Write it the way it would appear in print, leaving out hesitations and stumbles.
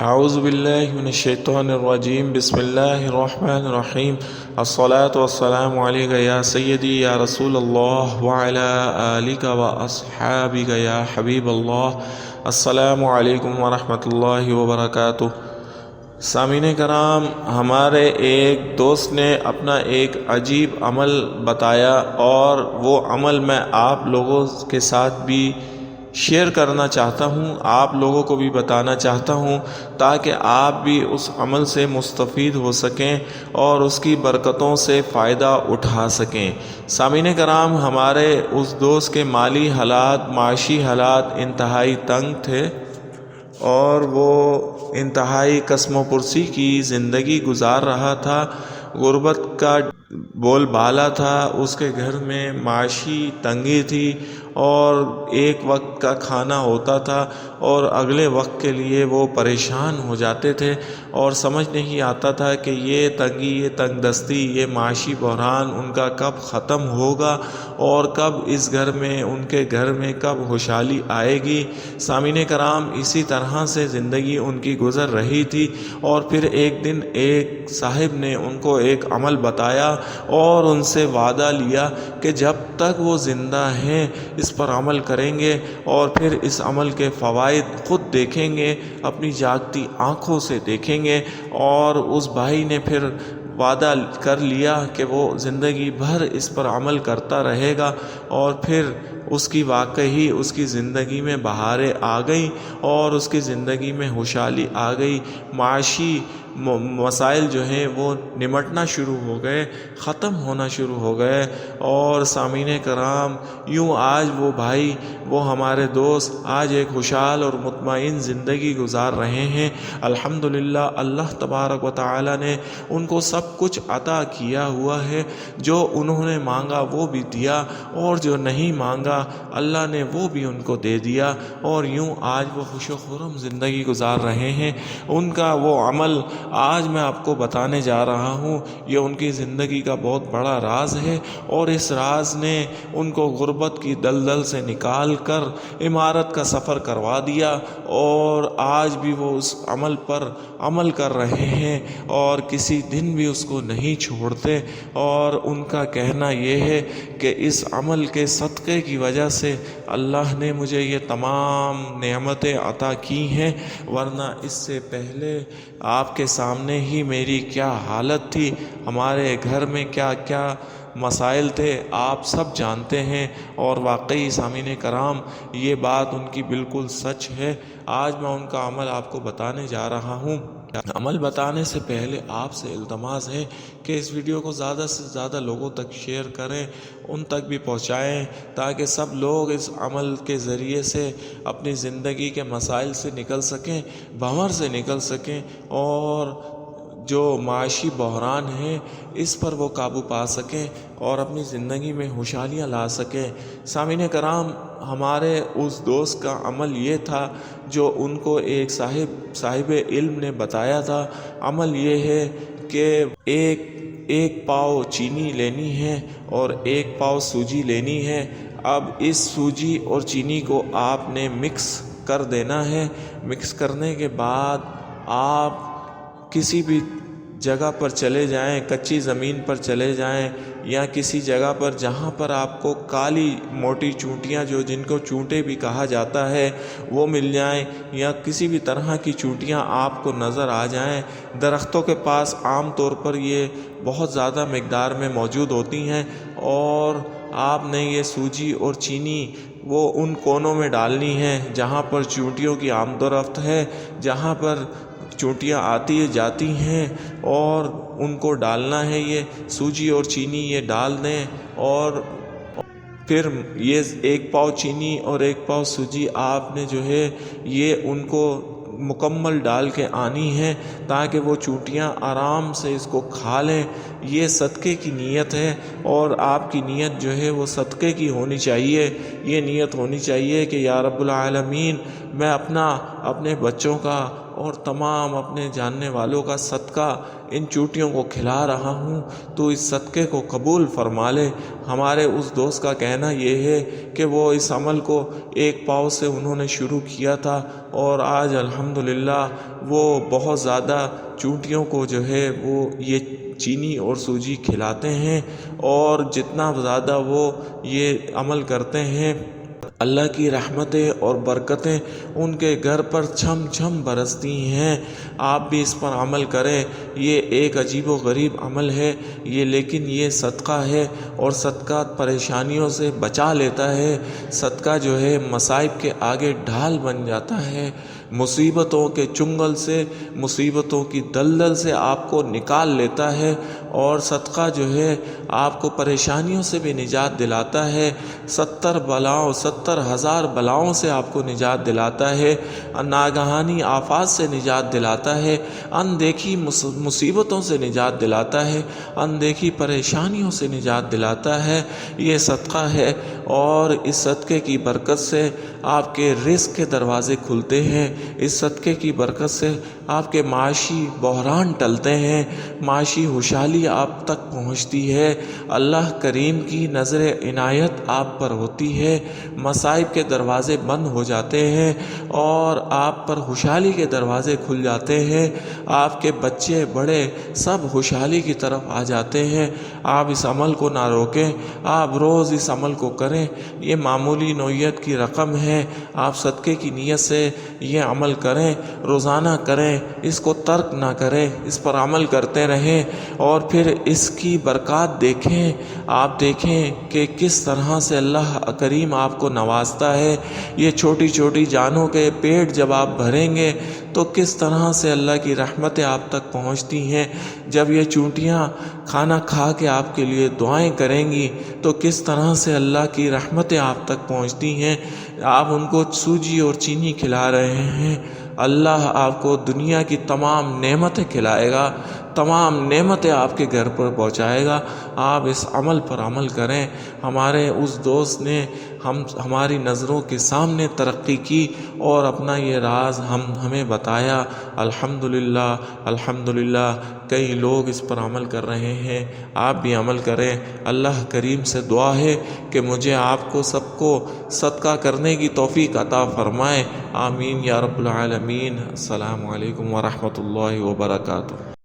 اعوذ باللہ من الشیطان الرجیم بسم اللہ الرحمن الرحیم الصلاة والسلام علیک یا سیدی یا رسول اللہ وعلی آلک و اصحابک یا حبیب اللہ۔ السلام علیکم ورحمۃ اللہ وبرکاتہ۔ سامعین کرام، ہمارے ایک دوست نے اپنا ایک عجیب عمل بتایا اور وہ عمل میں آپ لوگوں کے ساتھ بھی شیئر کرنا چاہتا ہوں، آپ لوگوں کو بھی بتانا چاہتا ہوں تاکہ آپ بھی اس عمل سے مستفید ہو سکیں اور اس کی برکتوں سے فائدہ اٹھا سکیں۔ سامعین کرام، ہمارے اس دوست کے مالی حالات، معاشی حالات انتہائی تنگ تھے اور وہ انتہائی کسم و پرسی کی زندگی گزار رہا تھا۔ غربت کا بول بالا تھا، اس کے گھر میں معاشی تنگی تھی اور ایک وقت کا کھانا ہوتا تھا اور اگلے وقت کے لیے وہ پریشان ہو جاتے تھے اور سمجھ نہیں آتا تھا کہ یہ تنگی، یہ تنگ دستی، یہ معاشی بحران ان کا کب ختم ہوگا اور کب اس گھر میں، ان کے گھر میں کب خوشحالی آئے گی۔ سامعین کرام، اسی طرح سے زندگی ان کی گزر رہی تھی اور پھر ایک دن ایک صاحب نے ان کو ایک عمل بتایا اور ان سے وعدہ لیا کہ جب تک وہ زندہ ہیں اس پر عمل کریں گے اور پھر اس عمل کے فوائد خود دیکھیں گے، اپنی جاگتی آنکھوں سے دیکھیں گے۔ اور اس بھائی نے پھر وعدہ کر لیا کہ وہ زندگی بھر اس پر عمل کرتا رہے گا اور پھر اس کی واقعی اس کی زندگی میں بہاریں آ گئیں اور اس کی زندگی میں خوشحالی آ گئی۔ معاشی مسائل جو ہیں وہ نمٹنا شروع ہو گئے، ختم ہونا شروع ہو گئے۔ اور سامعین کرام، یوں آج وہ بھائی، وہ ہمارے دوست آج ایک خوشحال اور مطمئن زندگی گزار رہے ہیں۔ الحمدللہ، اللہ تبارک و تعالی نے ان کو سب کچھ عطا کیا ہوا ہے۔ جو انہوں نے مانگا وہ بھی دیا اور جو نہیں مانگا اللہ نے وہ بھی ان کو دے دیا، اور یوں آج وہ خوش و خرم زندگی گزار رہے ہیں۔ ان کا وہ عمل آج میں آپ کو بتانے جا رہا ہوں، یہ ان کی زندگی کا بہت بڑا راز ہے اور اس راز نے ان کو غربت کی دلدل سے نکال کر عمارت کا سفر کروا دیا اور آج بھی وہ اس عمل پر عمل کر رہے ہیں اور کسی دن بھی اس کو نہیں چھوڑتے۔ اور ان کا کہنا یہ ہے کہ اس عمل کے صدقے کی وجہ سے اللہ نے مجھے یہ تمام نعمتیں عطا کی ہیں، ورنہ اس سے پہلے آپ کے سامنے ہی میری کیا حالت تھی، ہمارے گھر میں کیا کیا مسائل تھے، آپ سب جانتے ہیں۔ اور واقعی سامعین کرام، یہ بات ان کی بالکل سچ ہے۔ آج میں ان کا عمل آپ کو بتانے جا رہا ہوں۔ عمل بتانے سے پہلے آپ سے التماس ہے کہ اس ویڈیو کو زیادہ سے زیادہ لوگوں تک شیئر کریں، ان تک بھی پہنچائیں تاکہ سب لوگ اس عمل کے ذریعے سے اپنی زندگی کے مسائل سے نکل سکیں، بھنور سے نکل سکیں اور جو معاشی بحران ہے اس پر وہ قابو پا سکیں اور اپنی زندگی میں خوشحالیاں لا سکیں۔ سامعین کرام، ہمارے اس دوست کا عمل یہ تھا جو ان کو ایک صاحب علم نے بتایا تھا۔ عمل یہ ہے کہ ایک پاؤ چینی لینی ہے اور ایک پاؤ سوجی لینی ہے۔ اب اس سوجی اور چینی کو آپ نے مکس کر دینا ہے۔ مکس کرنے کے بعد آپ کسی بھی جگہ پر چلے جائیں، کچی زمین پر چلے جائیں یا کسی جگہ پر جہاں پر آپ کو کالی موٹی چونٹیاں، جو جن کو چونٹے بھی کہا جاتا ہے، وہ مل جائیں یا کسی بھی طرح کی چونٹیاں آپ کو نظر آ جائیں۔ درختوں کے پاس عام طور پر یہ بہت زیادہ مقدار میں موجود ہوتی ہیں اور آپ نے یہ سوجی اور چینی وہ ان کونوں میں ڈالنی ہے جہاں پر چونٹیوں کی آمد و رفت ہے، جہاں پر چونٹیاں آتی جاتی ہیں، اور ان کو ڈالنا ہے۔ یہ سوجی اور چینی یہ ڈال دیں اور پھر یہ ایک پاؤ چینی اور ایک پاؤ سوجی آپ نے جو ہے یہ ان کو مکمل ڈال کے آنی ہے تاکہ وہ چونٹیاں آرام سے اس کو کھا لیں۔ یہ صدقے کی نیت ہے اور آپ کی نیت جو ہے وہ صدقے کی ہونی چاہیے۔ یہ نیت ہونی چاہیے کہ یا رب العالمین، میں اپنے بچوں کا اور تمام اپنے جاننے والوں کا صدقہ ان چوٹیوں کو کھلا رہا ہوں، تو اس صدقے کو قبول فرما لے۔ ہمارے اس دوست کا کہنا یہ ہے کہ وہ اس عمل کو ایک پاؤ سے انہوں نے شروع کیا تھا، اور آج الحمدللہ وہ بہت زیادہ چونٹیوں کو جو ہے وہ یہ چینی اور سوجی کھلاتے ہیں، اور جتنا زیادہ وہ یہ عمل کرتے ہیں اللہ کی رحمتیں اور برکتیں ان کے گھر پر چھم چھم برستی ہیں۔ آپ بھی اس پر عمل کریں۔ یہ ایک عجیب و غریب عمل ہے یہ، لیکن یہ صدقہ ہے، اور صدقہ پریشانیوں سے بچا لیتا ہے۔ صدقہ جو ہے مصائب کے آگے ڈھال بن جاتا ہے، مصیبتوں کے چنگل سے، مصیبتوں کی دلدل سے آپ کو نکال لیتا ہے، اور صدقہ جو ہے آپ کو پریشانیوں سے بھی نجات دلاتا ہے۔ 70,000 بلاؤں سے آپ کو نجات دلاتا ہے، ناگہانی آفات سے نجات دلاتا ہے، اندیکھی مصیبتوں سے نجات دلاتا ہے، اندیکھی پریشانیوں سے نجات دلاتا ہے۔ یہ صدقہ ہے، اور اس صدقے کی برکت سے آپ کے رزق کے دروازے کھلتے ہیں۔ اس صدقے کی برکت سے آپ کے معاشی بحران ٹلتے ہیں، معاشی خوشحالی آپ تک پہنچتی ہے، اللہ کریم کی نظر عنایت آپ پر ہوتی ہے، مصائب کے دروازے بند ہو جاتے ہیں، اور آپ پر خوشحالی کے دروازے کھل جاتے ہیں۔ آپ کے بچے بڑے سب خوشحالی کی طرف آ جاتے ہیں۔ آپ اس عمل کو نہ روکیں، آپ روز اس عمل کو کریں۔ یہ معمولی نوعیت کی رقم ہے، آپ صدقے کی نیت سے یہ عمل کریں، روزانہ کریں، اس کو ترک نہ کریں، اس پر عمل کرتے رہیں، اور پھر اس کی برکات دیکھیں۔ آپ دیکھیں کہ کس طرح سے اللہ کریم آپ کو نوازتا ہے۔ یہ چھوٹی چھوٹی جانوں کے پیٹ جب آپ بھریں گے تو کس طرح سے اللہ کی رحمتیں آپ تک پہنچتی ہیں۔ جب یہ چونٹیاں کھانا کھا کے آپ کے لیے دعائیں کریں گی تو کس طرح سے اللہ کی رحمتیں آپ تک پہنچتی ہیں۔ آپ ان کو سوجی اور چینی کھلا رہے ہیں، اللہ آپ کو دنیا کی تمام نعمتیں کھلائے گا، تمام نعمتیں آپ کے گھر پر پہنچائے گا۔ آپ اس عمل پر عمل کریں۔ ہمارے اس دوست نے ہماری نظروں کے سامنے ترقی کی اور اپنا یہ راز ہمیں بتایا۔ الحمدللہ الحمدللہ کئی لوگ اس پر عمل کر رہے ہیں، آپ بھی عمل کریں۔ اللہ کریم سے دعا ہے کہ مجھے آپ کو سب کو صدقہ کرنے کی توفیق عطا فرمائے، آمین یا رب العالمین۔ السلام علیکم ورحمۃ اللہ وبرکاتہ۔